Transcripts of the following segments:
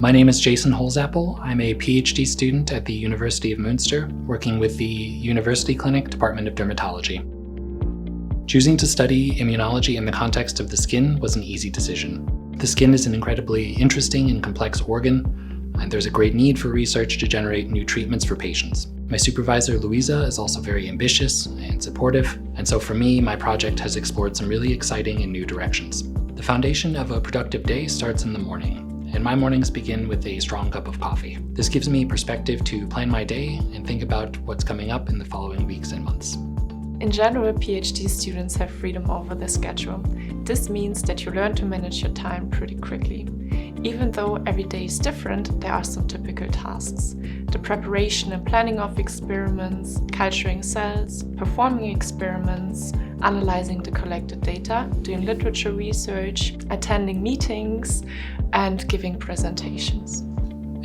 My name is Jason Holzapfel. I'm a PhD student at the University of Münster, working with the University Clinic Department of Dermatology. Choosing to study immunology in the context of the skin was an easy decision. The skin is an incredibly interesting and complex organ, and there's a great need for research to generate new treatments for patients. My supervisor, Luisa, is also very ambitious and supportive, and so for me, my project has explored some really exciting and new directions. The foundation of a productive day starts in the morning, and my mornings begin with a strong cup of coffee. This gives me perspective to plan my day and think about what's coming up in the following weeks and months. In general, PhD students have freedom over their schedule. This means that you learn to manage your time pretty quickly. Even though every day is different, there are some typical tasks. The preparation and planning of experiments, culturing cells, performing experiments, analyzing the collected data, doing literature research, attending meetings, and giving presentations.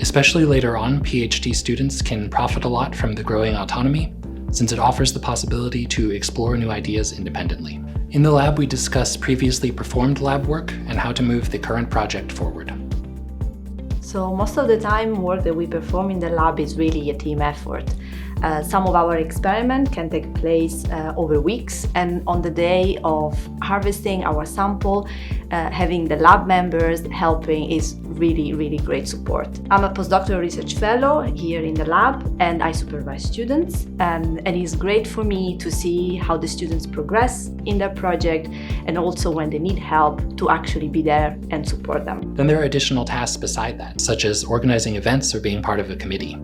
Especially later on, PhD students can profit a lot from the growing autonomy, since it offers the possibility to explore new ideas independently. In the lab, we discuss previously performed lab work and how to move the current project forward. So most of the time, work that we perform in the lab is really a team effort. Some of our experiments can take place over weeks, and on the day of harvesting our sample, having the lab members helping is really great support. I'm a postdoctoral research fellow here in the lab, and I supervise students, and it's great for me to see how the students progress in their project, and also when they need help to actually be there and support them. Then there are additional tasks beside that, such as organizing events or being part of a committee.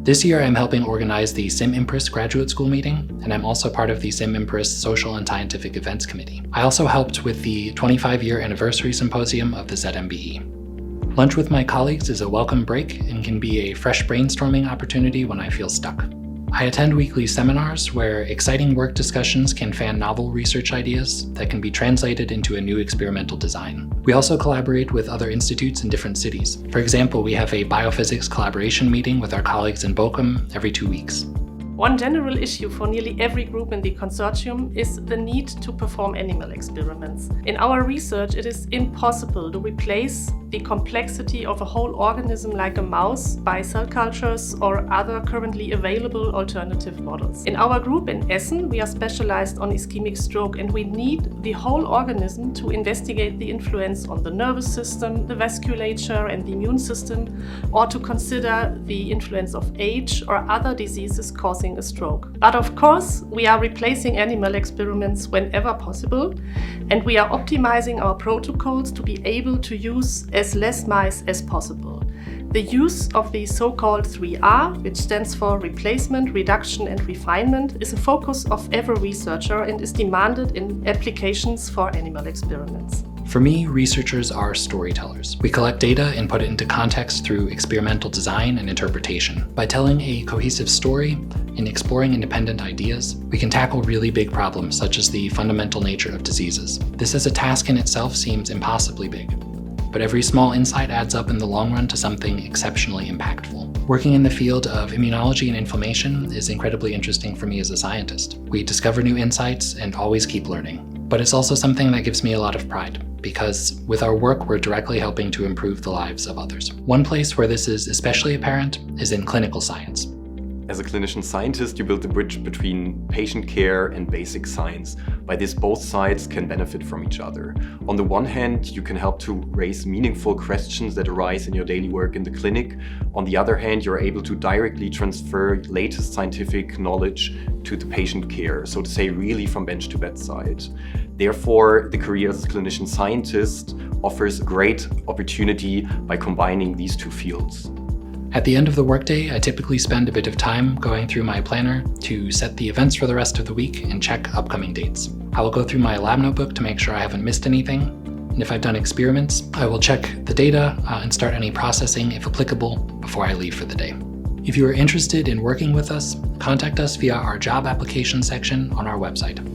This year, I'm helping organize the SimImpress graduate school meeting, and I'm also part of the SimImpress Social and Scientific Events Committee. I also helped with the 25-year anniversary symposium of the ZMBE. Lunch with my colleagues is a welcome break and can be a fresh brainstorming opportunity when I feel stuck. I attend weekly seminars where exciting work discussions can fan novel research ideas that can be translated into a new experimental design. We also collaborate with other institutes in different cities. For example, we have a biophysics collaboration meeting with our colleagues in Bochum every 2 weeks. One general issue for nearly every group in the consortium is the need to perform animal experiments. In our research, it is impossible to replace the complexity of a whole organism like a mouse by cell cultures or other currently available alternative models. In our group in Essen, we are specialized on ischemic stroke, and we need the whole organism to investigate the influence on the nervous system, the vasculature and the immune system, or to consider the influence of age or other diseases causing a stroke. But of course, we are replacing animal experiments whenever possible, and we are optimizing our protocols to be able to use as less mice as possible. The use of the so-called 3R, which stands for replacement, reduction and refinement, is a focus of every researcher and is demanded in applications for animal experiments. For me, researchers are storytellers. We collect data and put it into context through experimental design and interpretation. By telling a cohesive story and exploring independent ideas, we can tackle really big problems such as the fundamental nature of diseases. This as a task in itself seems impossibly big, but every small insight adds up in the long run to something exceptionally impactful. Working in the field of immunology and inflammation is incredibly interesting for me as a scientist. We discover new insights and always keep learning. But it's also something that gives me a lot of pride, because with our work, we're directly helping to improve the lives of others. One place where this is especially apparent is in clinical science. As a clinician scientist, you build the bridge between patient care and basic science. By this, both sides can benefit from each other. On the one hand, you can help to raise meaningful questions that arise in your daily work in the clinic. On the other hand, you're able to directly transfer latest scientific knowledge to the patient care, so to say, really from bench to bedside. Therefore, the career as a clinician scientist offers a great opportunity by combining these two fields. At the end of the workday, I typically spend a bit of time going through my planner to set the events for the rest of the week and check upcoming dates. I will go through my lab notebook to make sure I haven't missed anything, and if I've done experiments, I will check the data and start any processing, if applicable, before I leave for the day. If you are interested in working with us, contact us via our job application section on our website.